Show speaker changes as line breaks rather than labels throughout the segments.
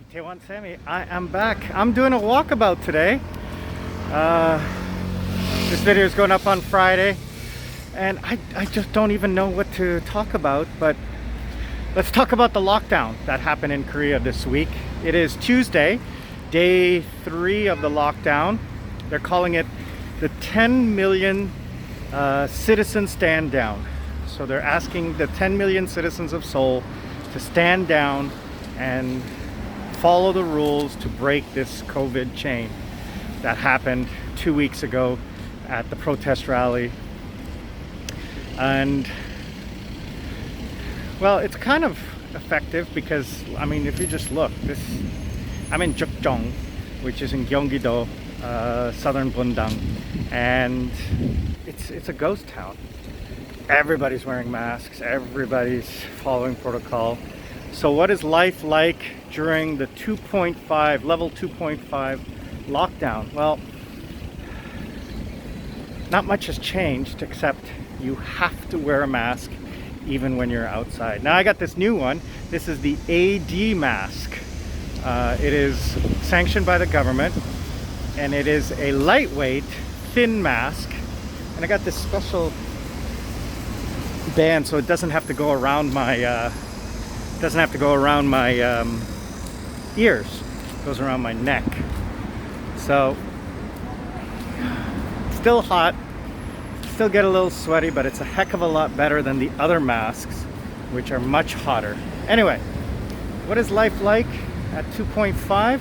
Taiwan Sammy, I am back. I'm doing a walkabout today. This video is going up on Friday, and I just don't even know what to talk about, but let's talk about the lockdown that happened in Korea this week. It is Tuesday, day 3 of the lockdown. They're calling it the 10 million citizen stand down. So they're asking the 10 million citizens of Seoul to stand down and follow the rules to break this COVID chain that happened 2 weeks ago at the protest rally. And well, it's kind of effective because, I mean, if you just look, I'm in Jukjeong, which is in Gyeonggi-do, southern Bundang, and it's a ghost town. Everybody's wearing masks, everybody's following protocol. So what is life like during the level 2.5 lockdown? Well, not much has changed, except you have to wear a mask even when you're outside. Now I got this new one. This is the AD mask. It is sanctioned by the government, and it is a lightweight, thin mask. And I got this special band so it doesn't have to go around my ears. It goes around my neck. So still hot, still get a little sweaty, but it's a heck of a lot better than the other masks, which are much hotter. Anyway, what is life like at 2.5?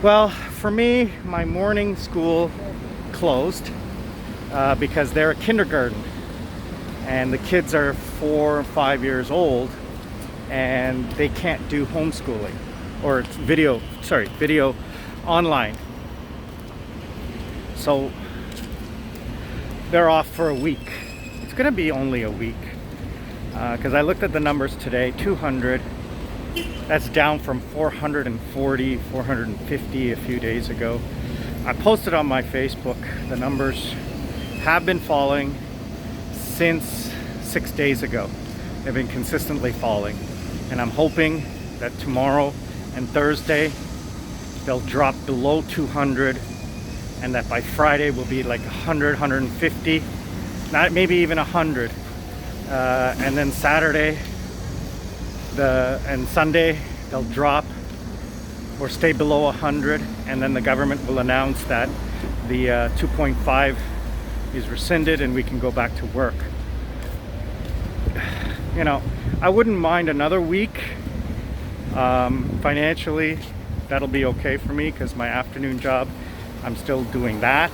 Well, for me, my morning school closed because they're a kindergarten, and the kids are 4 or 5 years old, and they can't do homeschooling or video online. So they're off for a week. It's gonna be only a week because I looked at the numbers today. 200. That's down from 440, 450 a few days ago. I posted on my Facebook. The numbers have been falling since 6 days ago. They've been consistently falling, and I'm hoping that tomorrow and Thursday they'll drop below 200, and that by Friday will be like 100, 150, not maybe even 100, and then Saturday and Sunday they'll drop or stay below 100, and then the government will announce that the 2.5 is rescinded and we can go back to work. You know, I wouldn't mind another week. Financially, that'll be okay for me because my afternoon job, I'm still doing that.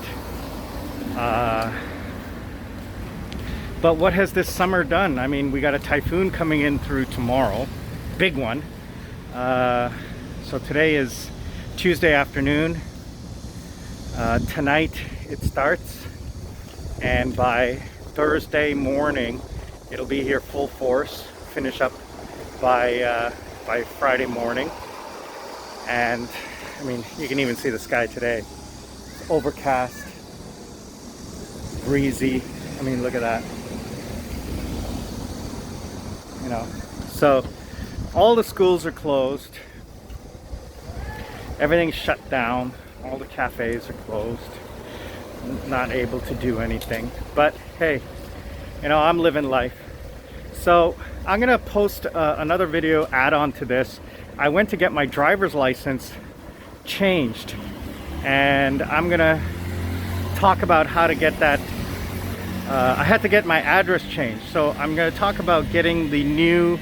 But what has this summer done? I mean, we got a typhoon coming in through tomorrow, big one. So today is Tuesday afternoon. Tonight it starts, and by Thursday morning it'll be here full force, finish up by Friday morning. And I mean, you can even see the sky today. It's overcast, breezy. I mean, look at that. You know, so all the schools are closed. Everything's shut down. All the cafes are closed. Not able to do anything. But hey, you know, I'm living life. So I'm gonna post another video add-on to this. I went to get my driver's license changed, and I'm gonna talk about how to get that. I had to get my address changed, so I'm gonna talk about getting the new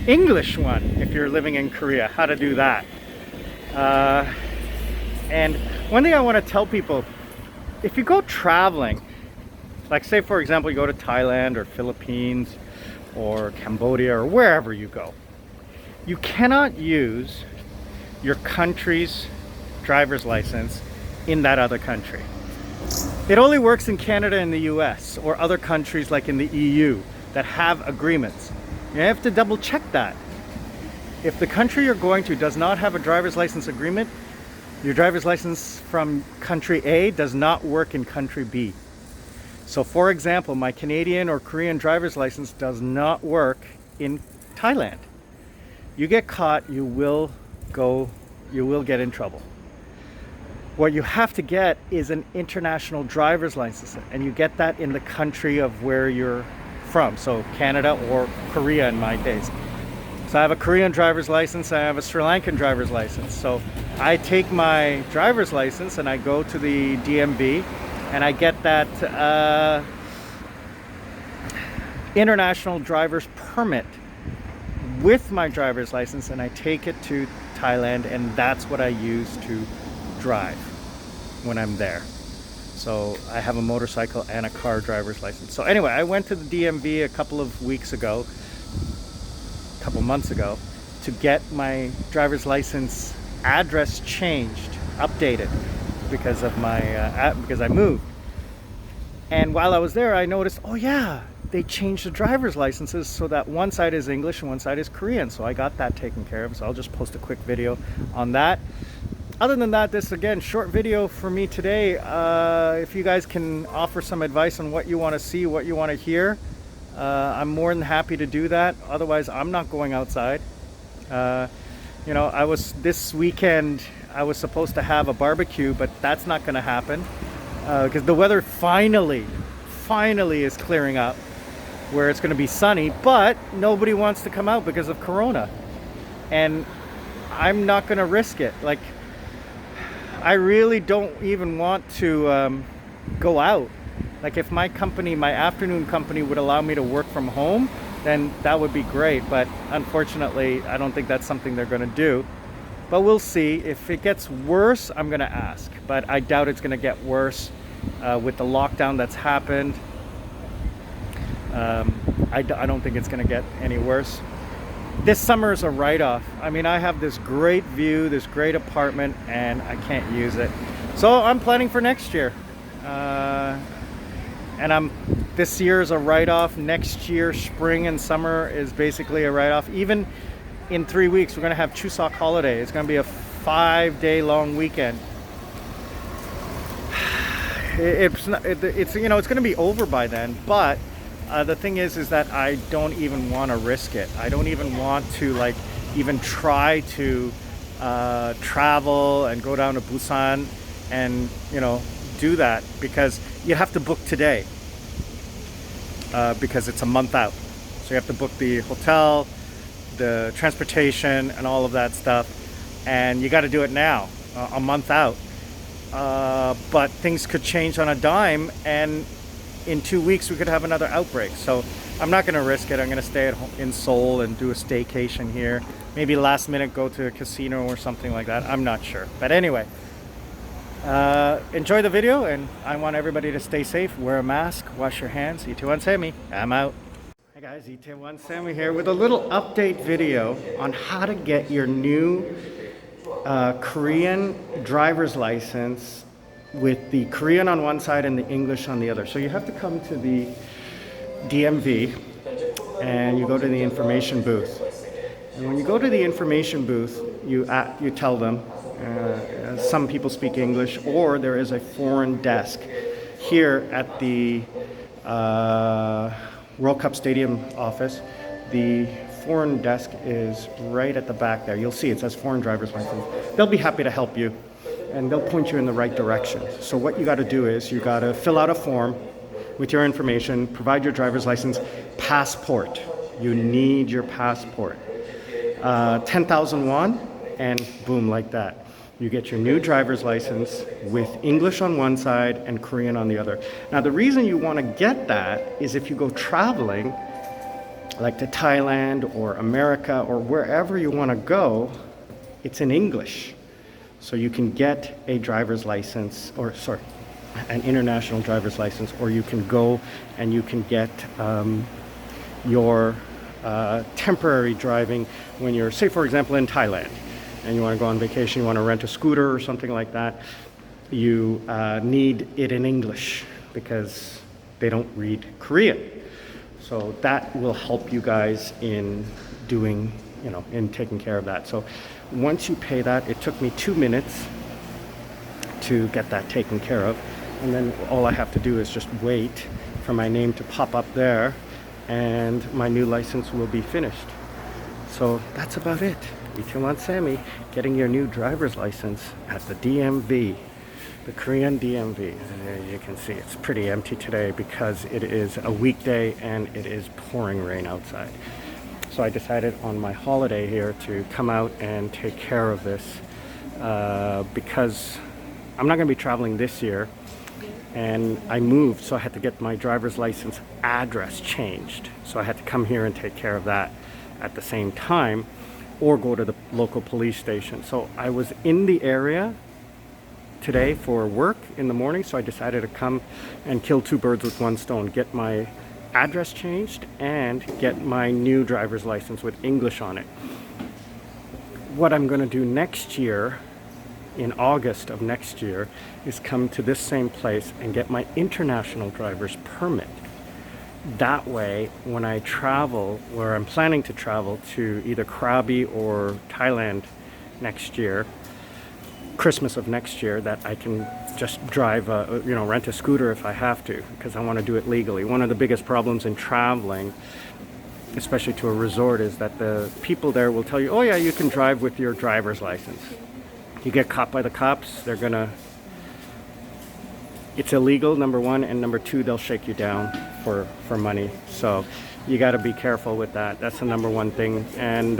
English one if you're living in Korea, how to do that. And one thing I want to tell people, if you go traveling, like say for example you go to Thailand or Philippines or Cambodia or wherever you go, you cannot use your country's driver's license in that other country. It only works in Canada and the US or other countries like in the EU that have agreements. You have to double check that. If the country you're going to does not have a driver's license agreement, your driver's license from country A does not work in country B. So for example, my Canadian or Korean driver's license does not work in Thailand. You get caught, you will you will get in trouble. What you have to get is an international driver's license, and you get that in the country of where you're from. So Canada or Korea in my case. So I have a Korean driver's license, I have a Sri Lankan driver's license. So I take my driver's license and I go to the DMV and I get that international driver's permit with my driver's license, and I take it to Thailand, and that's what I use to drive when I'm there. So I have a motorcycle and a car driver's license. So anyway, I went to the DMV a couple of months ago to get my driver's license address changed, updated, because of my because I moved. And while I was there, I noticed, oh yeah, they changed the driver's licenses so that one side is English and one side is Korean. So I got that taken care of. So I'll just post a quick video on that. Other than that, this again, short video for me today. If you guys can offer some advice on what you want to see, what you want to hear, I'm more than happy to do that. Otherwise, I'm not going outside. You know, this weekend I was supposed to have a barbecue, but that's not going to happen because the weather finally is clearing up, where it's going to be sunny, but nobody wants to come out because of Corona, and I'm not going to risk it. Like, I really don't even want to go out. Like, if my company, my afternoon company, would allow me to work from home, then that would be great. But unfortunately, I don't think that's something they're going to do. But we'll see. If it gets worse, I'm going to ask. But I doubt it's going to get worse with the lockdown that's happened. I don't think it's going to get any worse. This summer is a write-off. I mean, I have this great view, this great apartment, and I can't use it. So I'm planning for next year. And this year is a write-off. Next year, spring and summer, is basically a write-off. Even in 3 weeks, we're going to have Chuseok holiday. It's going to be a 5-day long weekend. It's you know, it's going to be over by then, but the thing is that I don't even want to risk it. I don't even want to even try to travel and go down to Busan and, you know, do that, because you have to book today because it's a month out. So you have to book the hotel, the transportation, and all of that stuff, and you got to do it now, a month out. But things could change on a dime, and in 2 weeks we could have another outbreak. So I'm not going to risk it. I'm going to stay at home in Seoul and do a staycation here. Maybe last minute go to a casino or something like that. I'm not sure. But anyway, enjoy the video, and I want everybody to stay safe. Wear a mask, wash your hands. Itaewon Semi. I'm out. Hi guys, Itaewon Semi here with a little update video on how to get your new Korean driver's license with the Korean on one side and the English on the other. So you have to come to the DMV and you go to the information booth. And when you go to the information booth, you tell them, some people speak English, or there is a foreign desk here at the World Cup Stadium office. The foreign desk is right at the back there. You'll see it says foreign driver's license. They'll be happy to help you, and they'll point you in the right direction. So what you got to do is you got to fill out a form with your information, provide your driver's license, passport. You need your passport. 10,000 won, and boom, like that. You get your new driver's license with English on one side and Korean on the other. Now, the reason you want to get that is if you go traveling, like to Thailand or America or wherever you want to go, it's in English. So you can get a driver's license, or sorry, an international driver's license, or you can go and you can get your temporary driving when you're, say for example, in Thailand and you want to go on vacation, you want to rent a scooter or something like that. You need it in English because they don't read Korean. So that will help you guys in doing, you know, in taking care of that. So once you pay that, it took me 2 minutes to get that taken care of. And then all I have to do is just wait for my name to pop up there, and my new license will be finished. So that's about it. Itaewon Sammy, getting your new driver's license at the DMV, the Korean DMV. And you can see it's pretty empty today because it is a weekday and it is pouring rain outside. So I decided on my holiday here to come out and take care of this because I'm not going to be traveling this year, and I moved, so I had to get my driver's license address changed. So I had to come here and take care of that at the same time, or go to the local police station. So I was in the area today for work in the morning, so I decided to come and kill two birds with one stone, get my address changed and get my new driver's license with English on it. What I'm going to do next year, in August of next year, is come to this same place and get my international driver's permit. That way, when I travel, where I'm planning to travel to either Krabi or Thailand next year, Christmas of next year, that I can just drive, rent a scooter if I have to, because I want to do it legally. One of the biggest problems in traveling, especially to a resort, is that the people there will tell you, oh yeah, you can drive with your driver's license. You get caught by the cops, it's illegal, number one, and number two, they'll shake you down for money. So you got to be careful with that. That's the number one thing. And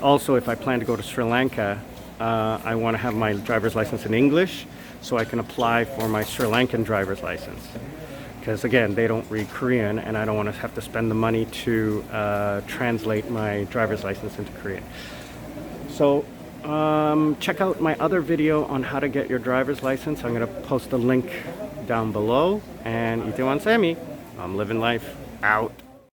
also, if I plan to go to Sri Lanka, I want to have my driver's license in English so I can apply for my Sri Lankan driver's license. Because again, they don't read Korean, and I don't want to have to spend the money to translate my driver's license into Korean. So check out my other video on how to get your driver's license. I'm going to post a link down below. And Itaewon Sammy, I'm living life out.